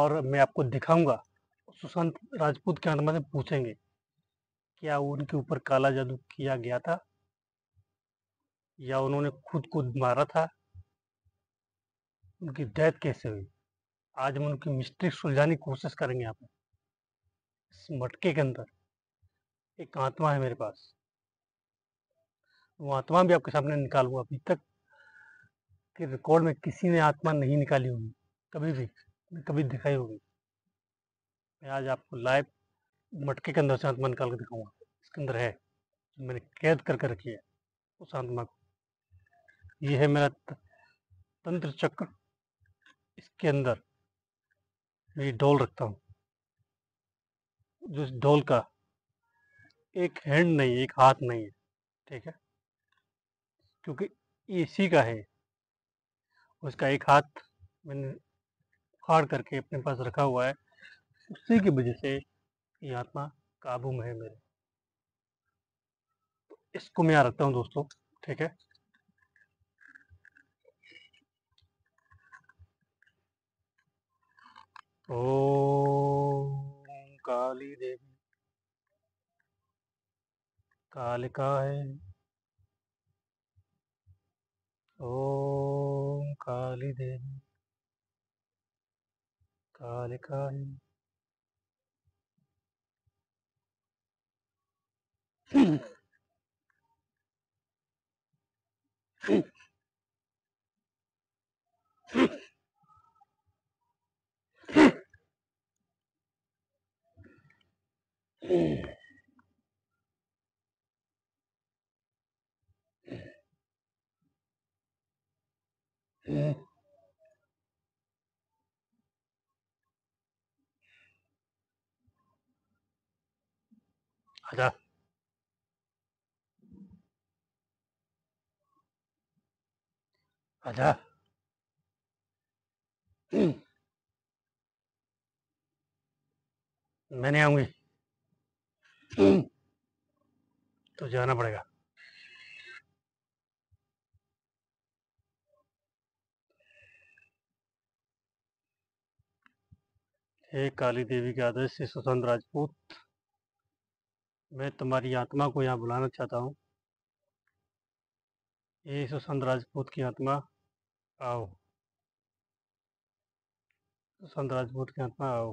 और मैं आपको दिखाऊंगा। सुशांत राजपूत के आत्मा से पूछेंगे क्या उनके ऊपर काला जादू किया गया था या उन्होंने खुद को मारा था, उनकी डेथ कैसे हुई। आज हम उनकी मिस्ट्री सुलझाने की कोशिश करेंगे। यहाँ पे इस मटके के अंदर एक आत्मा है मेरे पास, वो आत्मा भी आपके सामने निकालूंगा। अभी तक के रिकॉर्ड में किसी ने आत्मा नहीं निकाली होगी, कभी भी कभी दिखाई होगी। मैं आज आपको लाइव मटके के अंदर से आत्मा निकाल के दिखाऊंगा। इसके अंदर है, मैंने कैद करके रखी है उस आत्मा को। ये है मेरा तंत्र चक्र। इसके अंदर मैं ये डोल रखता हूँ, जो इस डोल का एक हैंड नहीं है, एक हाथ नहीं है, ठीक है, क्योंकि ये इसी का है। उसका एक हाथ मैंने फाड़ करके अपने पास रखा हुआ है, उसी की वजह से ये आत्मा काबू में है मेरे। इसको मैं यहाँ रखता हूँ दोस्तों, ठीक है। ओम काली देवी कालिकाए, ओम काली देवी कालिकाए। आजा, आजा। मैं नहीं आऊंगी, तो जाना पड़ेगा। हे काली देवी के आदेश से सुशांत राजपूत, मैं तुम्हारी आत्मा को यहाँ बुलाना चाहता हूँ। ये सुशांत राजपूत की आत्मा आओ, सुशांत राजपूत की आत्मा आओ।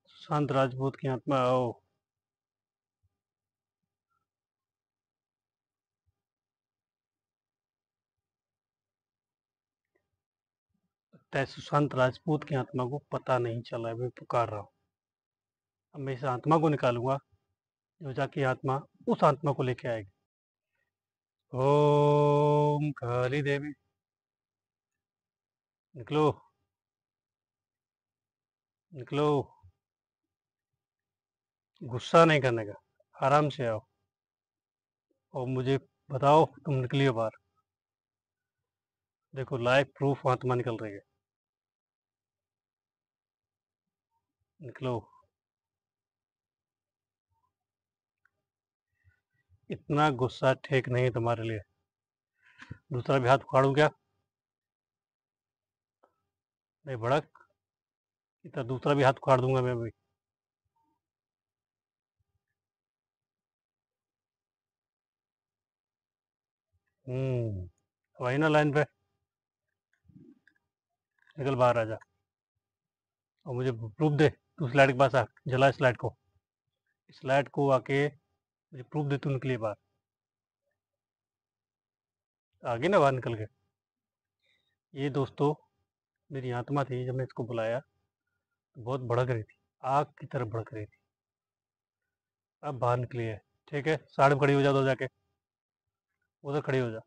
सुशांत राजपूत की आत्मा आओ। तय सुशांत राजपूत की आत्मा को पता नहीं चला, मैं पुकार रहा हूँ। अब मैं इस आत्मा को निकालूंगा, जो जाके आत्मा उस आत्मा को लेके आएगी। ओम काली देवी, निकलो, निकलो। गुस्सा नहीं करने का, आराम से आओ और मुझे बताओ तुम निकली हो बाहर। देखो लाइव प्रूफ आत्मा निकल रही है, निकलो। इतना गुस्सा ठीक नहीं तुम्हारे लिए। दूसरा भी हाथ उखाड़ू क्या? नहीं भड़क, इतना दूसरा भी हाथ उखाड़ दूंगा मैं भी। वही ना लाइन पे, निकल बाहर आ जा और मुझे प्रूफ दे। तू स्लाइड के पास आ, जला स्लाइड को, स्लाइड को आके मुझे प्रूफ दे तू निकली बाहर। आगे ना बाहर निकल के। ये दोस्तों मेरी आत्मा थी, जब मैं इसको बुलाया तो बहुत भड़क रही थी, आग की तरह भड़क रही थी। अब बाहर निकली है, ठीक है। साइड में खड़ी हो जा, दो जाके उधर खड़ी हो जा।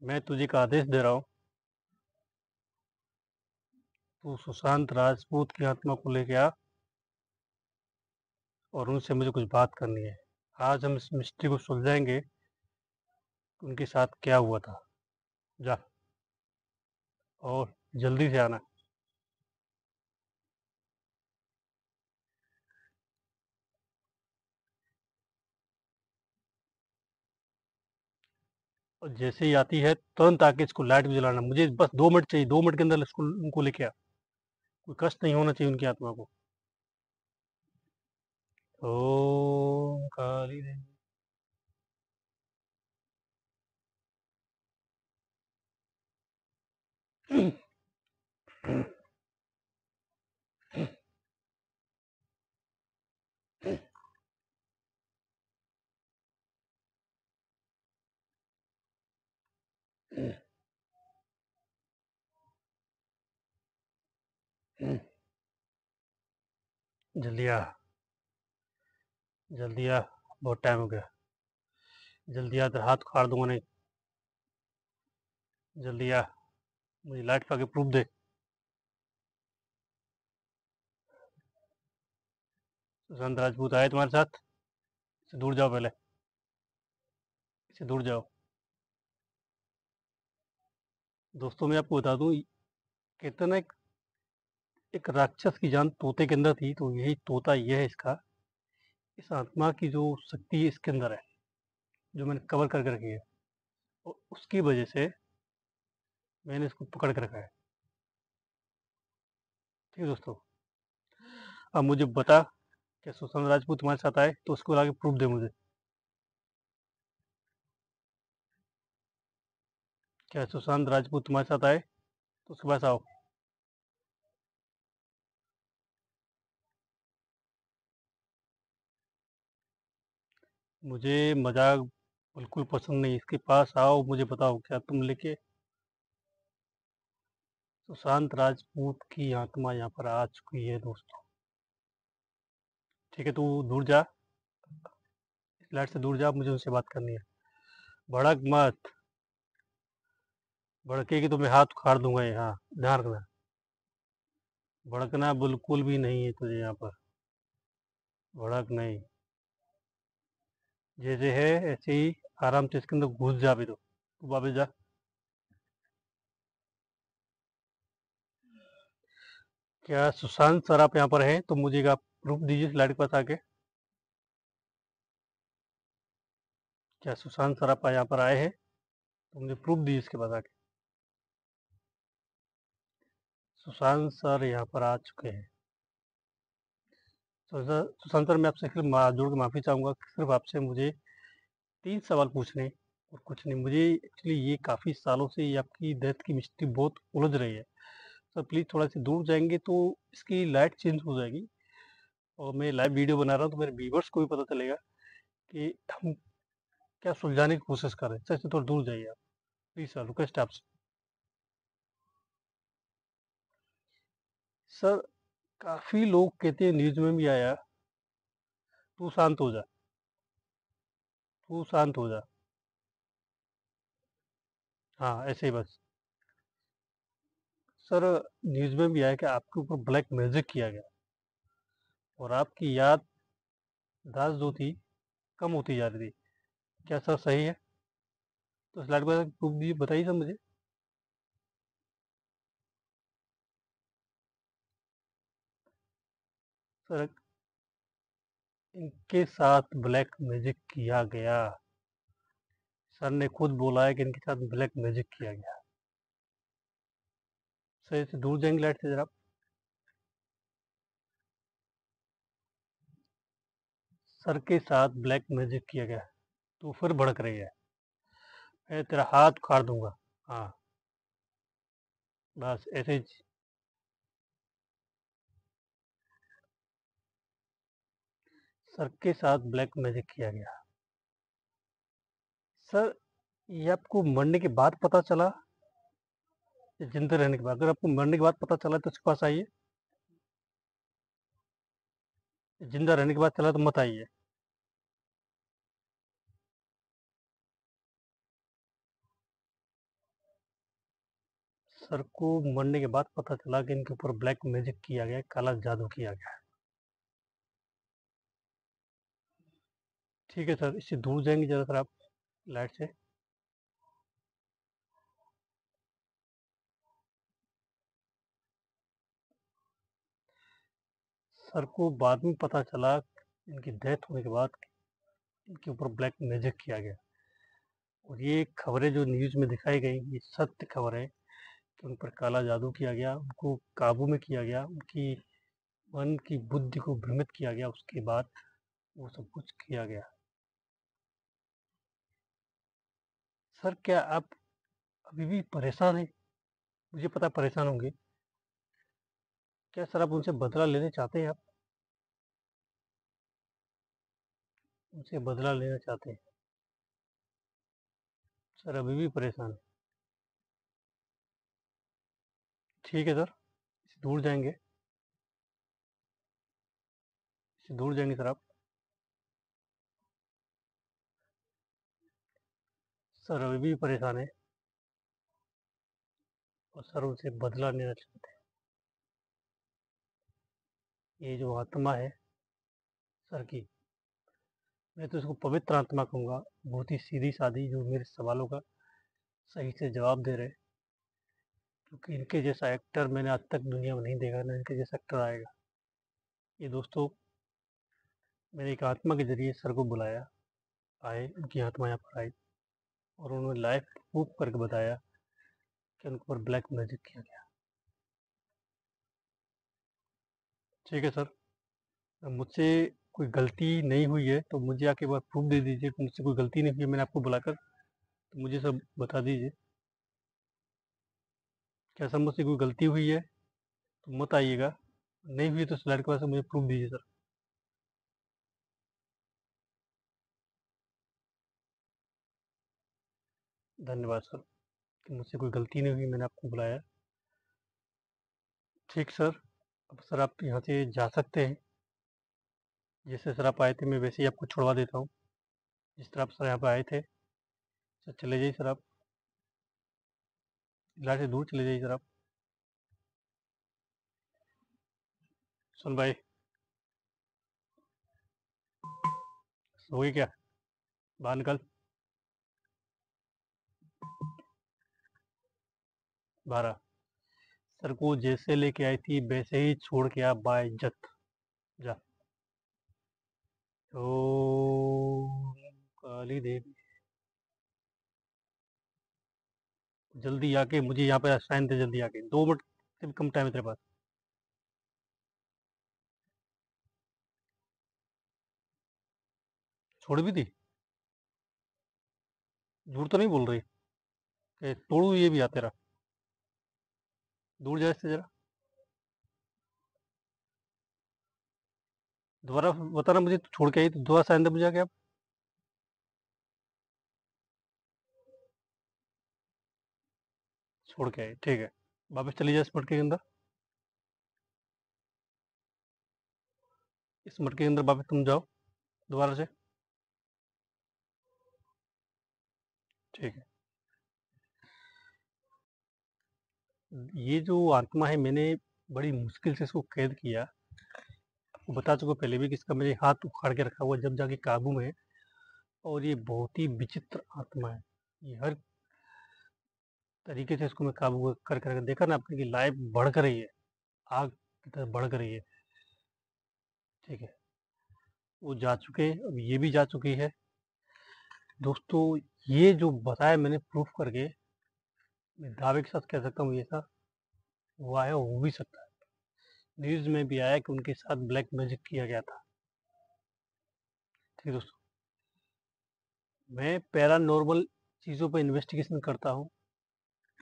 मैं तुझे एक आदेश दे रहा हूँ, तू सुशांत राजपूत की आत्मा को लेके आ और उनसे मुझे कुछ बात करनी है। आज हम इस मिस्ट्री को सुलझाएंगे, उनके साथ क्या हुआ था। जा, और जल्दी से आना। और जैसे ही आती है तुरंत आके इसको लाइट भी जलाना। मुझे बस 2 मिनट चाहिए, 2 मिनट के अंदर इसको उनको लेके आ। कोई कष्ट नहीं होना चाहिए उनकी आत्मा को। ओम काली देवी। जल्दी आ, जल्दी आ, बहुत टाइम हो गया। जल्दी आ, तेरा हाथ उखाड़ दूंगा नहीं। जल्दी आ, मुझे लाइट पे आके प्रूफ दे। सुशांत राजपूत आए तुम्हारे साथ? इससे दूर जाओ, पहले इससे दूर जाओ। दोस्तों मैं आपको बता दूं, कहते ना एक राक्षस की जान तोते के अंदर थी, तो यही तोता ये है इसका। इस आत्मा की जो शक्ति इसके अंदर है, जो मैंने कवर करके रखी है, और उसकी वजह से मैंने इसको पकड़ के रखा है। ठीक है दोस्तों, अब मुझे बता, क्या सुशांत राजपूत तुम्हारे साथ आए? तो उसको आगे प्रूफ दे मुझे। क्या सुशांत राजपूत तुम्हारे साथ आए? तो उसके पास आओ। मुझे मजाक बिल्कुल पसंद नहीं, इसके पास आओ, मुझे बताओ क्या तुम लेके। सुशांत राजपूत की आत्मा यहाँ पर आ चुकी है दोस्तों। ठीक है, तू दूर जा, इस लाइट से दूर जा, मुझे उनसे बात करनी है। भड़क मत, भड़केगी तो मैं हाथ उखाड़ दूंगा यहाँ, ध्यान रखना। भड़कना बिल्कुल भी नहीं है तुझे यहाँ पर, भड़क नहीं। जैसे है ऐसे ही आराम से इसके अंदर घुस जा भी, तो तू वापस जा। क्या सुशांत सर आप यहाँ पर हैं? तो मुझे आप प्रूफ दीजिए लाइट के पास आके। क्या सुशांत सर आप यहाँ पर आए हैं? तो मुझे प्रूफ दीजिए इसके पास आके। सुशांत सर यहाँ पर आ चुके हैं। तो सर, सुशांत सर मैं आपसे सिर्फ जोड़ के माफ़ी चाहूँगा कि सिर्फ आपसे मुझे 3 सवाल पूछने और कुछ नहीं। मुझे एक्चुअली ये काफ़ी सालों से ये आपकी डेथ की मिस्ट्री बहुत उलझ रही है। सर प्लीज़ थोड़ा सा दूर जाएंगे तो इसकी लाइट चेंज हो जाएगी, और मैं लाइव वीडियो बना रहा हूँ तो मेरे व्यूवर्स को भी पता चलेगा कि हम क्या सुलझाने की कोशिश कर रहे हैं। सर इससे थोड़ा दूर जाइए आप, प्लीज़ सर, रिक्वेस्ट है आपसे। सर काफ़ी लोग कहते हैं, न्यूज़ में भी आया, तू शांत हो जा, तू शांत हो जा। हाँ ऐसे ही बस। सर न्यूज़ में भी आया कि आपके ऊपर ब्लैक मैजिक किया गया, और आपकी याददाश्त जो थी कम होती जा रही थी। क्या सर सही है? तो स्लाइड पर प्रूफ दीजिए, बताइए सर मुझे। सर इनके साथ ब्लैक मैजिक किया गया, सर ने खुद बोला है कि इनके साथ ब्लैक मैजिक किया गया। सर इससे दूर जाएंगे लाइट से जरा। सर के साथ ब्लैक मैजिक किया गया, तो फिर भड़क रही है, मैं तेरा हाथ उखाड़ दूंगा। हाँ बस ऐसे ही। सर के साथ ब्लैक मैजिक किया गया। सर ये आपको मरने के बाद पता चला या जिंदा रहने के बाद? अगर आपको मरने के बाद पता चला तो उसके पास आइए, जिंदा रहने के बाद चला तो मत आइए। सर को मरने के बाद पता चला कि इनके ऊपर ब्लैक मैजिक किया गया, काला जादू किया गया। ठीक है सर, इससे दूर जाएंगे ज़रा सर आप लाइट से। सर को बाद में पता चला इनकी डेथ होने के बाद इनके ऊपर ब्लैक मैजिक किया गया। और ये खबरें जो न्यूज़ में दिखाई गई ये सत्य खबर है कि उन पर काला जादू किया गया, उनको काबू में किया गया, उनकी मन की बुद्धि को भ्रमित किया गया, उसके बाद वो सब कुछ किया गया। सर क्या आप अभी भी परेशान हैं? मुझे पता है परेशान होंगे। क्या सर आप उनसे बदला लेना चाहते हैं आप? उनसे बदला लेना चाहते हैं? सर अभी भी परेशान हैं। ठीक है सर, इससे दूर जाएँगे, इससे दूर जाएँगे सर आप? सर अभी भी परेशान हैं और सर उनसे बदला लेना चाहते हैं। ये जो आत्मा है सर की, मैं तो इसको पवित्र आत्मा कहूँगा, बहुत ही सीधी-सादी जो मेरे सवालों का सही से जवाब दे रहे हैं, क्योंकि इनके जैसा एक्टर मैंने आज तक दुनिया में नहीं देखा, ना इनके जैसा एक्टर आएगा। ये दोस्तों मैंने एक आत्मा के ज़रिए सर को बुलाया, आए, उनकी आत्मा यहाँ पर आई और उन्होंने लाइव प्रूफ करके बताया कि उनके ऊपर ब्लैक मैजिक किया गया। ठीक है सर, मुझसे कोई गलती नहीं हुई है तो मुझे आके एक बार प्रूफ दे दीजिए कि मुझसे कोई गलती नहीं हुई है, मैंने आपको बुलाकर, तो मुझे सब बता दीजिए। क्या सर मुझसे कोई गलती हुई है तो मत आइएगा, नहीं हुई है तो स्लाइड के पास से मुझे प्रूफ दीजिए सर। धन्यवाद सर कि मुझसे कोई गलती नहीं हुई, मैंने आपको बुलाया। ठीक सर, अब सर आप यहाँ से जा सकते हैं। जैसे सर आप आए थे मैं वैसे ही आपको छुड़वा देता हूँ, जिस तरह आप सर यहाँ पे आए थे। सर चले जाइए सर आप, इलाज से दूर चले जाइए सर आप। सुन भाई, हो गई क्या? बाहर निकल, बाहर आ। सर को जैसे लेके आई थी वैसे ही छोड़ के आ, बाइज्जत जा। ओम काली देवी, जल्दी आके मुझे यहाँ पे साइन दे, जल्दी आके, 2 मिनट से भी कम टाइम है तेरे पास। छोड़ भी दी? झूठ तो नहीं बोल रही कि तोड़ू ये भी आ तेरा? दूर जा इससे जरा, दोबारा बताना मुझे, तू छोड़ के आई तो दोबारा साइन दे मुझे आके अब। छोड़ के आई, ठीक है, वापस चली जा इस मटके के अंदर, इस मटके के अंदर वापस तुम जाओ दोबारा से। ठीक है, ये जो आत्मा है मैंने बड़ी मुश्किल से इसको कैद किया, आपको बता चुका पहले भी कि इसका मैंने हाथ उखाड़ के रखा हुआ जब जाके काबू में है। और ये बहुत ही विचित्र आत्मा है, ये हर तरीके से इसको मैं काबू कर देखा ना आपने कि लाइफ बढ़ कर रही है, आग की तरह बढ़ कर रही है। ठीक है, वो जा चुके हैं, अब ये भी जा चुकी है। दोस्तों ये जो बताया मैंने प्रूफ करके, मैं दावे के साथ कह सकता हूँ ये ऐसा हुआ है, हो भी सकता है। न्यूज़ में भी आया कि उनके साथ ब्लैक मैजिक किया गया था। ठीक है दोस्तों, मैं पैरानॉर्मल चीज़ों पर इन्वेस्टिगेशन करता हूँ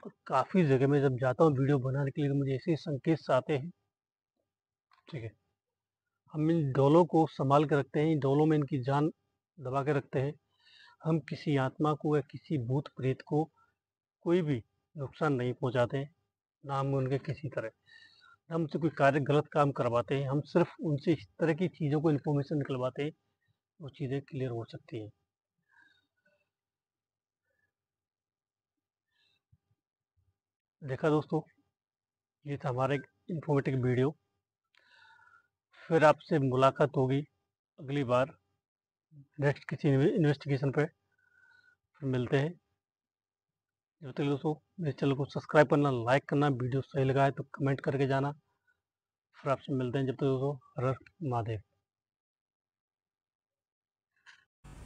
और काफ़ी जगह में जब जाता हूँ वीडियो बनाने के लिए तो मुझे ऐसे संकेत आते हैं। ठीक है, हम इन डोलों को संभाल के रखते हैं, इन डोलों में इनकी जान दबा के रखते हैं। हम किसी आत्मा को या किसी भूत प्रेत को कोई भी नुकसान नहीं पहुंचाते हैं, ना हम उनके किसी तरह हमसे कोई कार्य गलत काम करवाते हैं। हम सिर्फ उनसे इस तरह की चीज़ों को इन्फॉर्मेशन निकलवाते हैं, वो चीज़ें क्लियर हो सकती हैं। देखा दोस्तों, ये था हमारा एक इन्फॉर्मेटिव वीडियो। फिर आपसे मुलाकात होगी अगली बार नेक्स्ट किसी इन्वेस्टिगेशन पे, फिर मिलते हैं। जब तक दोस्तों मेरे चैनल को सब्सक्राइब करना, लाइक करना, वीडियो सही लगा है तो कमेंट करके जाना। फिर आपसे मिलते हैं, जब तक दोस्तों हर हर महादेव।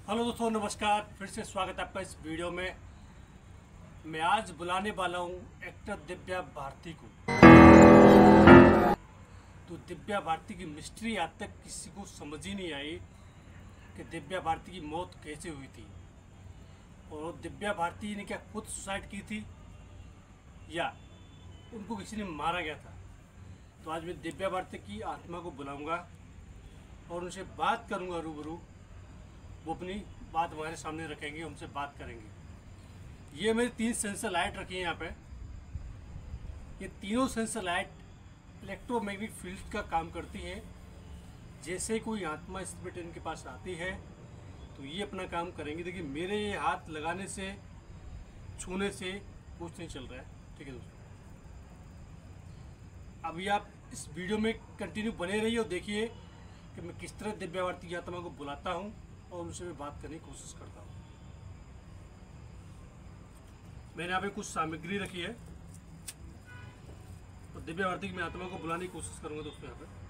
हेलो दोस्तों, नमस्कार। फिर से स्वागत है आपका इस वीडियो में। मैं आज बुलाने वाला हूँ एक्टर दिव्या भारती को। तो दिव्या भारती की मिस्ट्री आज तक किसी को समझ ही नहीं आई कि दिव्या भारती की मौत कैसे हुई थी, और दिव्या भारती ने क्या खुद सुसाइड की थी या उनको किसी ने मारा गया था। तो आज मैं दिव्या भारती की आत्मा को बुलाऊंगा और उनसे बात करूंगा रूबरू। वो अपनी बात हमारे सामने रखेंगे, हमसे बात करेंगे। ये मेरी 3 सेंसर लाइट रखी है यहाँ पे। ये तीनों सेंसर लाइट इलेक्ट्रोमैग्नेटिक फील्ड का काम करती है। जैसे कोई आत्मा स्पिरिट इनके पास आती है तो ये अपना काम करेंगे। देखिए, मेरे ये हाथ लगाने से, छूने से कुछ नहीं चल रहा है। ठीक है दोस्तों, अभी आप इस वीडियो में कंटिन्यू बने रहिए और देखिए कि मैं किस तरह दिव्या भारती की आत्मा को बुलाता हूँ और उनसे मैं बात करने की कोशिश करता हूँ। मैंने यहाँ पे कुछ सामग्री रखी है और दिव्या भारती की मैं आत्मा को बुलाने की कोशिश करूँगा दोस्तों। यहाँ पे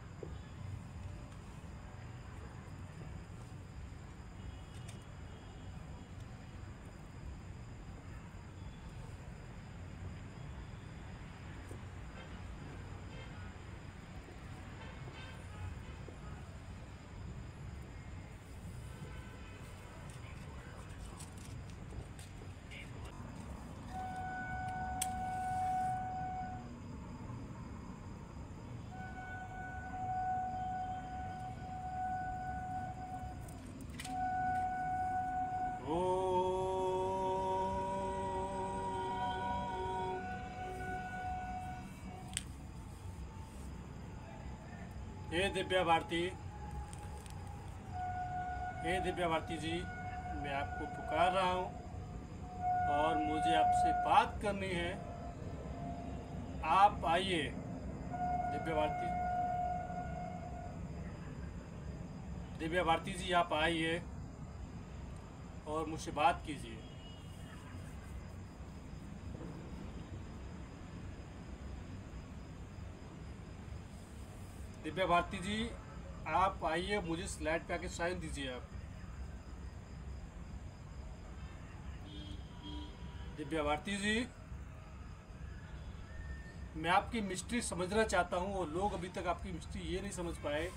हे दिव्या भारती, हे दिव्या भारती जी, मैं आपको पुकार रहा हूँ और मुझे आपसे बात करनी है। आप आइए दिव्या भारती, दिव्या भारती जी, आप आइए और मुझसे बात कीजिए। दिव्या भारती जी, आप आइए, मुझे स्लाइड पे आके साइन दीजिए। आप दिव्या भारती जी, मैं आपकी मिस्ट्री समझना चाहता हूँ और लोग अभी तक आपकी मिस्ट्री ये नहीं समझ पाए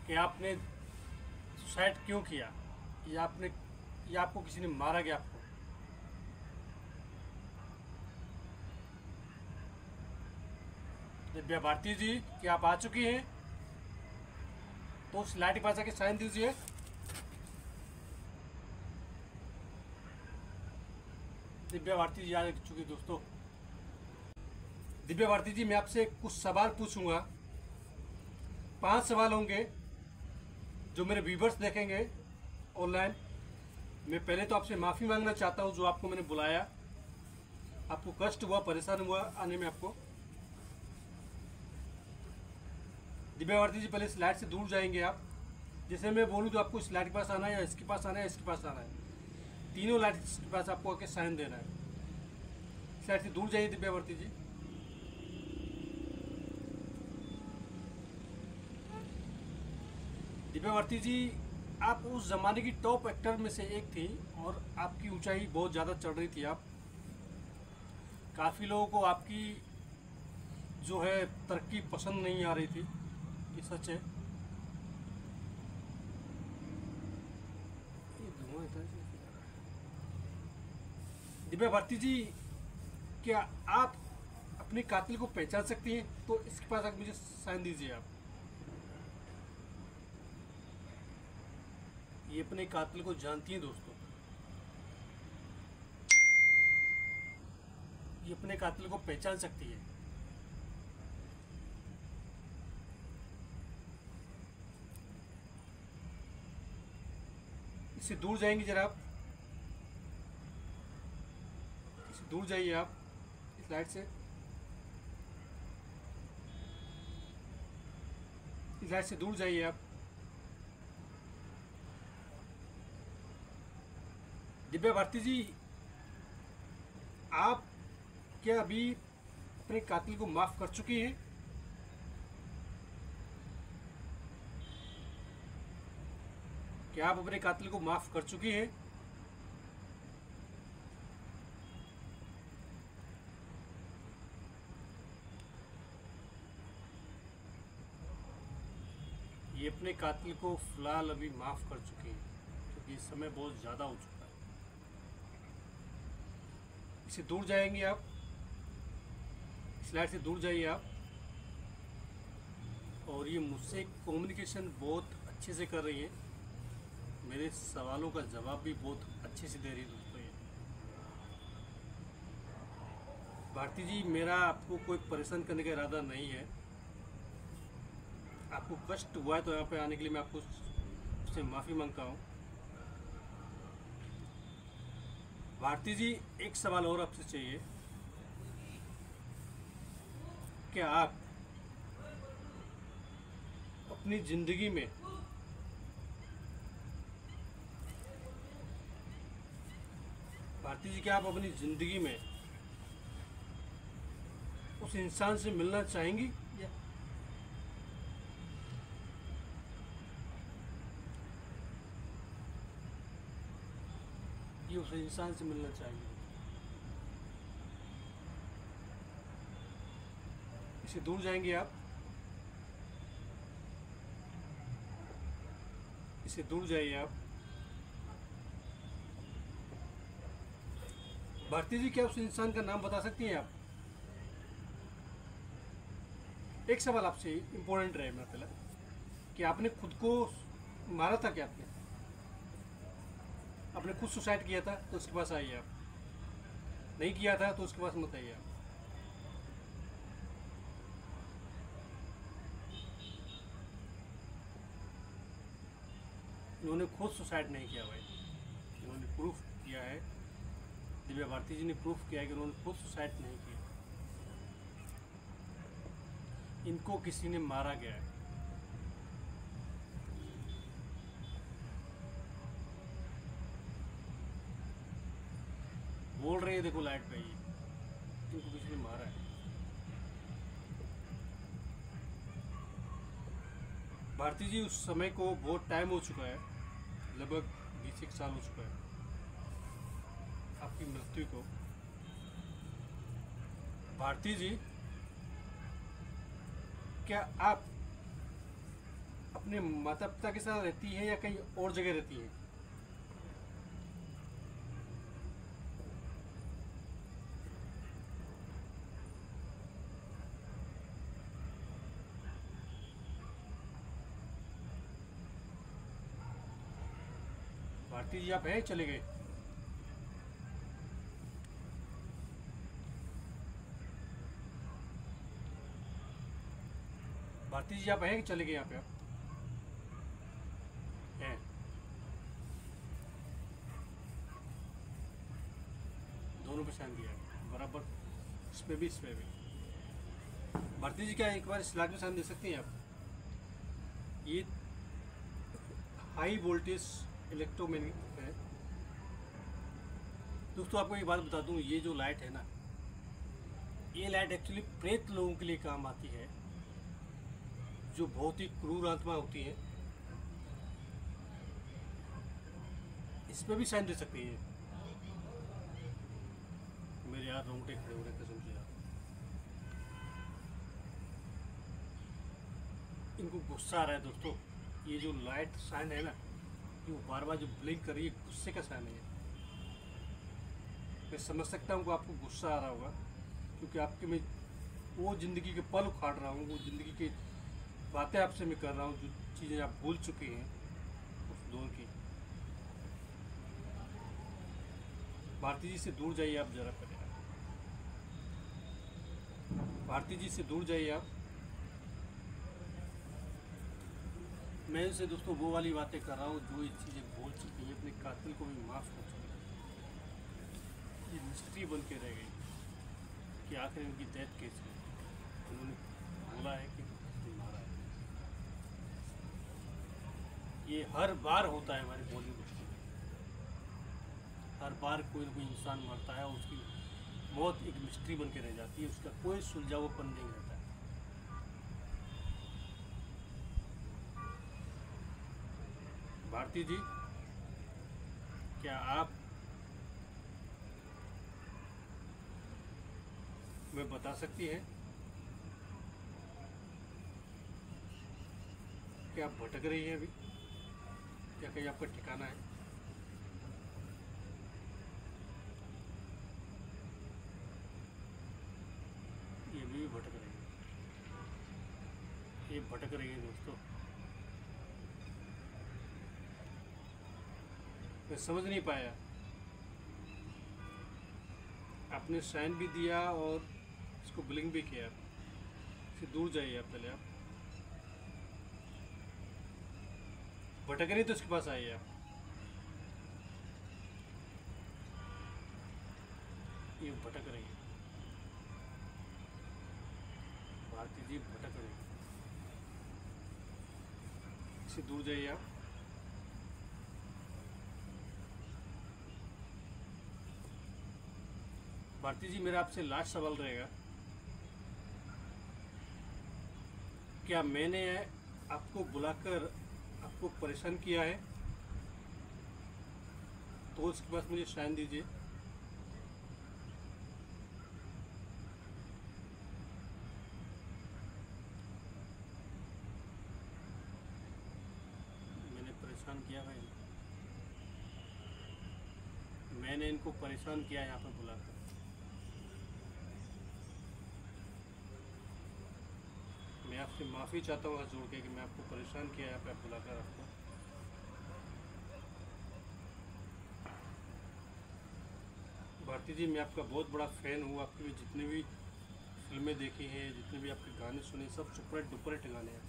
कि आपने सुसाइड क्यों किया, या आपको किसी ने मारा गया आपको। दिव्या भारती जी, क्या आप आ चुकी हैं? तो स्लाइड के पास आके साइन दीजिए। दिव्या भारती जी आ चुकी दोस्तों। दिव्या भारती जी, मैं आपसे कुछ सवाल पूछूंगा। 5 सवाल होंगे जो मेरे व्यूवर्स देखेंगे ऑनलाइन। मैं पहले तो आपसे माफ़ी मांगना चाहता हूं जो आपको मैंने बुलाया, आपको कष्ट हुआ, परेशान हुआ आने में आपको। दिव्या भारती जी, पहले स्लाइड से दूर जाएंगे आप। जैसे मैं बोलूँ तो आपको स्लाइड के पास आना है, या इसके पास आना है, इसके पास आना है। तीनों लाइट के पास आपको आके साइन देना है। स्लाइड से दूर जाइए दिव्या भारती जी। दिव्या भारती जी, आप उस ज़माने की टॉप एक्टर में से एक थी और आपकी ऊंचाई बहुत ज़्यादा चढ़ रही थी। आप काफ़ी लोगों को आपकी जो है तरक्की पसंद नहीं आ रही थी, ये सच है। दिव्या भारती जी, क्या आप अपने कातिल को पहचान सकती हैं? तो इसके पास आकर मुझे साइन दीजिए आप। ये अपने कातिल को जानती हैं दोस्तों, ये अपने कातिल को पहचान सकती है। इससे दूर जाएंगे जरा आप, इससे दूर जाइए आप इस लाइट से, इस लाइट से दूर जाइए आप। दिव्या भारती जी, आप क्या अभी अपने कातिल को माफ कर चुकी हैं? क्या आप अपने कातिल को माफ कर चुकी हैं? ये अपने कातिल को फिलहाल अभी माफ कर चुकी हैं क्योंकि इस समय बहुत ज़्यादा हो चुका है। इससे दूर जाएंगे आप, इस लाइट से दूर जाइए आप। और ये मुझसे कम्युनिकेशन बहुत अच्छे से कर रही है, मेरे सवालों का जवाब भी बहुत अच्छे से दे रही है दोस्तों। ये भारती जी, मेरा आपको कोई परेशान करने का इरादा नहीं है। आपको कष्ट हुआ है तो यहाँ पे आने के लिए मैं आपको उससे माफ़ी मांगता हूँ। भारती जी, एक सवाल और आपसे चाहिए, क्या आप अपनी ज़िंदगी में भारती जी, क्या आप अपनी ज़िंदगी में उस इंसान से मिलना चाहेंगी? या ये उस इंसान से मिलना चाहेंगे? इससे दूर जाएंगे आप, इससे दूर जाइए आप। भारती जी, क्या उस इंसान का नाम बता सकती हैं आप? एक सवाल आपसे इम्पोर्टेंट रहे मेरा पहला, कि आपने खुद को मारा था क्या? आपने खुद सुसाइड किया था तो उसके पास आइए आप, नहीं किया था तो उसके पास मत आइए आप। इन्होंने खुद सुसाइड नहीं किया भाई, इन्होंने प्रूफ किया है, दिव्या भारती जी ने प्रूफ किया है कि उन्होंने खुद सुसाइड नहीं किया, इनको किसी ने मारा गया है। बोल रहे हैं देखो लाइट पे, ये इनको किसी ने मारा है। भारती जी, उस समय को बहुत टाइम हो चुका है, लगभग 20 साल हो चुका है आपकी मृत्यु को। भारती जी, क्या आप अपने माता पिता के साथ रहती हैं या कहीं और जगह रहती हैं? भारती जी, आप हैं चले गए? भारती जी, आप हैं कि चले गए? यहाँ पे आप हैं? दोनों पे साइन दिया है बराबर, इसमें भी इसमें भी। भारती जी, क्या एक बार इस लाइट में साइन दे सकती हैं आप? ये हाई वोल्टेज इलेक्ट्रोमैग्नेटिक है दोस्तों। आपको एक बात बता दूं, ये जो लाइट है ना, ये लाइट एक्चुअली प्रेत लोगों के लिए काम आती है, जो बहुत ही क्रूर आत्मा होती हैं। इस पर भी साइन दे सकती है। मेरे यार रोंगटे खड़े हो रहे कसम से यार। इनको गुस्सा आ रहा है दोस्तों, ये जो लाइट साइन है ना, ये वो बार बार जो ब्लिंक कर रही है, गुस्से का साइन है। मैं समझ सकता हूँ कि आपको गुस्सा आ रहा होगा, क्योंकि आपके मैं वो ज़िंदगी के पल उखाड़ रहा हूँ, वो ज़िंदगी की बातें आपसे मैं कर रहा हूँ, जो चीज़ें आप भूल चुके हैं उस दौर की। भारती जी से दूर जाइए आप जरा पहले, भारती जी से दूर जाइए आप। मैं इनसे दोस्तों वो वाली बातें कर रहा हूँ जो ये चीज़ें भूल चुकी हैं, अपने कातिल को भी माफ़ कर चुकी हैं। ये मिस्ट्री बन के रह गई कि आखिर इनकी डेथ कैसे हुई। उन्होंने बोला है कि किसने मारा है। ये हर बार होता है हमारे बॉलीवुड में, हर बार कोई ना कोई इंसान मरता है और उसकी मौत एक मिस्ट्री बन के रह जाती है, उसका कोई सुलझावापन नहीं रहता है। भारती भारती जी, क्या आप मैं बता सकती हैं कि आप भटक रही हैं अभी, क्या कहीं आपका ठिकाना है? ये भी भटक रही है, ये भटक रही है दोस्तों। मैं समझ नहीं पाया, आपने साइन भी दिया और इसको ब्लिंक भी किया। इससे दूर जाइए आप, पहले आप भटक रही तो इसके पास आइए आप। ये भटक रही है भारती जी, भटक रही है, इससे दूर जाइए आप। भारती जी, मेरा आपसे लास्ट सवाल रहेगा, क्या मैंने आपको बुलाकर आपको परेशान किया है? तो उसके पास मुझे साइन दीजिए। मैंने परेशान किया भाई, मैंने इनको परेशान किया यहाँ पर बुलाकर। मैं आपसे माफ़ी चाहता हूँ हाथ जोड़ के कि मैं आपको परेशान किया यहाँ पे बुलाकर आपको। भारती जी, मैं आपका बहुत बड़ा फ़ैन हूँ, आपकी भी जितनी भी फिल्में देखी हैं, जितने भी आपके गाने सुने, सब सुपर डुपर हिट गाने हैं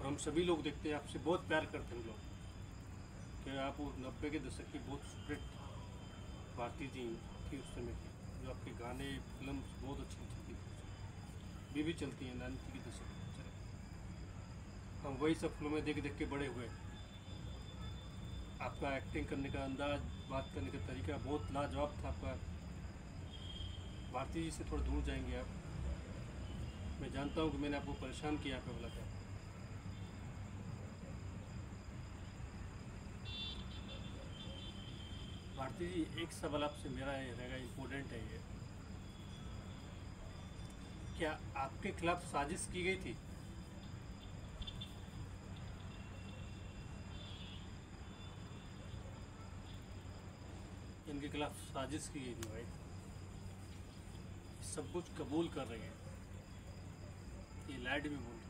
और हम सभी लोग देखते हैं, आपसे बहुत प्यार करते हैं हम लोग। कि आप वो 90 के दशक की बहुत सुपर हिट भारती जी थी उस समय की, जो आपके गाने फिल्म बहुत अच्छी थी, भी चलती हैं 90 के दशक की। हम वही सब फिल्में देख देख के बड़े हुए। आपका एक्टिंग करने का अंदाज, बात करने का तरीका बहुत लाजवाब था आपका। भारती जी से थोड़ा दूर जाएंगे आप? मैं जानता हूँ कि मैंने आपको परेशान किया आपको बुलाकर। भारती जी, एक सवाल आपसे मेरा ये रहेगा, इम्पोर्टेंट है ये, क्या आपके खिलाफ साजिश की गई थी? इनके खिलाफ साजिश की गई थी भाई, सब कुछ कबूल कर रही है, ये लाइट भी बोल रही,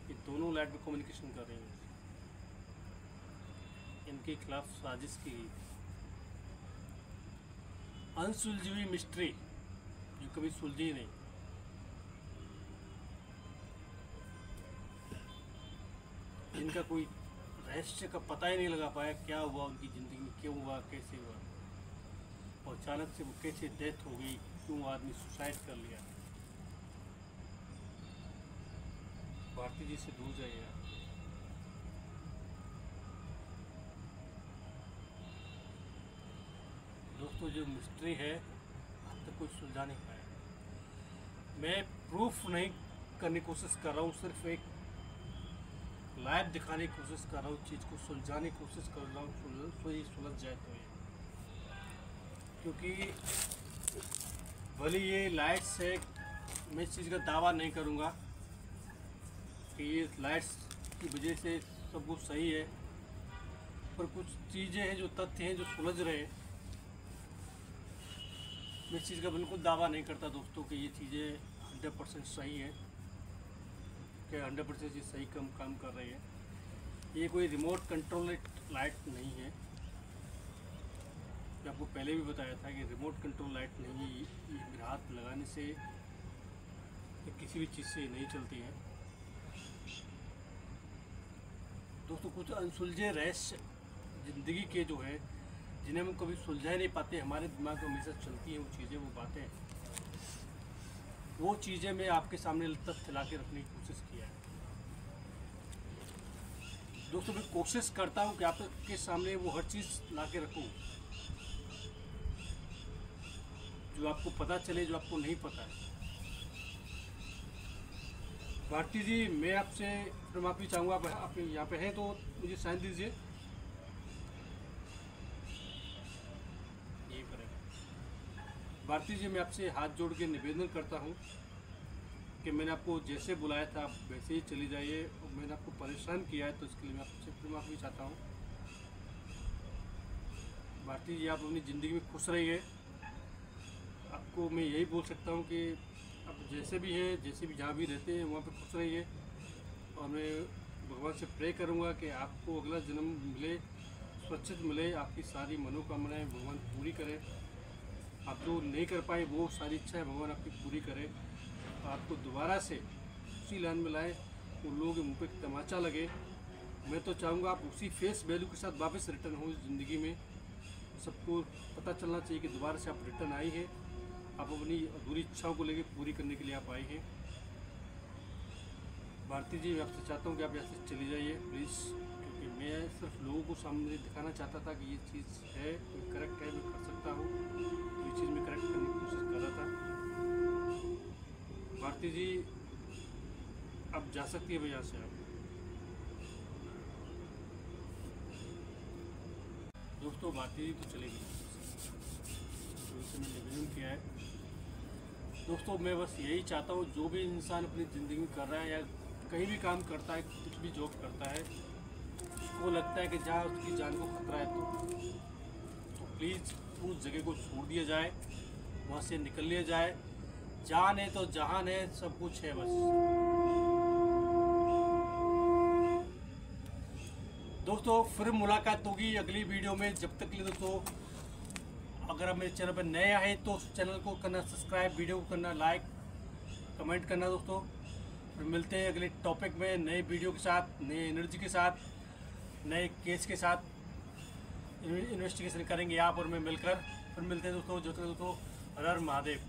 ये दोनों लाइट में कम्युनिकेशन कर रही हैं। इनके खिलाफ साजिश की गई थी, अनसुलझी हुई मिस्ट्री जो कभी सुलझी नहीं। इनका कोई रहस्य का पता ही नहीं लगा पाया, क्या हुआ उनकी ज़िंदगी में, क्यों हुआ, कैसे हुआ, और अचानक से वो कैसे डेथ हो गई, क्यों आदमी सुसाइड कर लिया। भारती जी से दूर जाइए आप। दोस्तों, जो मिस्ट्री है अब तक कोई सुलझा नहीं पाया। मैं प्रूफ नहीं करने की कोशिश कर रहा हूँ, सिर्फ एक लाइव दिखाने की कोशिश कर रहा हूँ, चीज़ को सुलझाने की कोशिश कर रहा हूँ, तो ये सुलझ जाए तो ये, क्योंकि भले ये लाइट्स है, मैं इस चीज़ का दावा नहीं करूँगा कि ये लाइट्स की वजह से सब कुछ सही है, पर कुछ चीज़ें हैं, जो तथ्य हैं जो सुलझ रहे हैं। मैं इस चीज़ का बिल्कुल दावा नहीं करता दोस्तों कि ये चीज़ें 100% सही है, कि 100% ये सही काम कर रही है। ये कोई रिमोट कंट्रोल लाइट नहीं है, मैं आपको पहले भी बताया था कि रिमोट कंट्रोल लाइट नहीं है। ये मेरे हाथ लगाने से या किसी भी चीज़ से नहीं चलती है। दोस्तों, कुछ अनसुलझे रहस्य ज़िंदगी के जो है, जिन्हें हम कभी सुलझा नहीं पाते, हमारे दिमाग में हमेशा चलती हैं वो चीज़ें, वो बातें, वो चीज़ें मैं आपके सामने तथ्य ला के रखने की कोशिश किया है। दोस्तों, मैं कोशिश करता हूँ कि आपके सामने वो हर चीज़ ला के रखूँ जो आपको पता चले, जो आपको नहीं पता है। भारती जी, मैं आपसे फिर माफ़ी चाहूँगा, आप यहाँ पे हैं तो मुझे साइन दीजिए। ये करें। भारती जी, मैं आपसे हाथ जोड़ के निवेदन करता हूँ कि मैंने आपको जैसे बुलाया था आप वैसे ही चली जाइए, और मैंने आपको परेशान किया है तो इसके लिए मैं आपसे फिर माफ़ी चाहता हूँ। भारती जी, आप अपनी ज़िंदगी में खुश रहिए। आपको मैं यही बोल सकता हूँ कि आप जैसे भी हैं, जैसे भी जहाँ भी रहते हैं वहाँ पे खुश रहिए, और मैं भगवान से प्रे करूँगा कि आपको अगला जन्म मिले, सुरक्षित मिले, आपकी सारी मनोकामनाएं भगवान पूरी करे। आप जो नहीं कर पाए वो सारी इच्छाएं भगवान आपकी पूरी करे, आपको दोबारा से उसी लाइन में लाए, उन लोगों के मुंह पे तमाचा लगे। मैं तो चाहूँगा आप उसी फेस वैल्यू के साथ वापस रिटर्न हो ज़िंदगी में। सबको पता चलना चाहिए कि दोबारा से आप रिटर्न आई हैं, आप अपनी अधूरी इच्छाओं को लेकर पूरी करने के लिए आप आई हैं। भारती जी, मैं आपसे चाहता हूँ कि आप यहाँ से चली जाइए प्लीज़, क्योंकि मैं सिर्फ लोगों को सामने दिखाना चाहता था कि ये चीज़ है, मैं करेक्ट है, मैं कर सकता हूँ, ये चीज़ मैं करेक्ट करने की कोशिश कर रहा था। भारती जी, आप जा सकती है भाई यहाँ से। आप दोस्तों, भारती जी तो चले गई, तो इसे मैंने निवेदन किया है। दोस्तों, मैं बस यही चाहता हूँ, जो भी इंसान अपनी ज़िंदगी में कर रहा है या कहीं भी काम करता है, कुछ भी जॉब करता है, उसको लगता है कि जहाँ उसकी जान को खतरा है तो प्लीज़ उस जगह को छोड़ दिया जाए, वहाँ से निकल लिया जाए। जान है तो जहान है, सब कुछ है बस। दोस्तों, फिर मुलाकात होगी अगली वीडियो में। जब तक के लिए दोस्तों, अगर आप मेरे चैनल पर नए आए तो उस चैनल को करना सब्सक्राइब, वीडियो को करना लाइक, कमेंट करना दोस्तों। फिर मिलते हैं अगले टॉपिक में, नए वीडियो के साथ, नए एनर्जी के साथ, नए केस के साथ इन्वेस्टिगेशन करेंगे आप और मैं मिलकर। फिर मिलते हैं दोस्तों। जो दोस्तों, हर हर महादेव।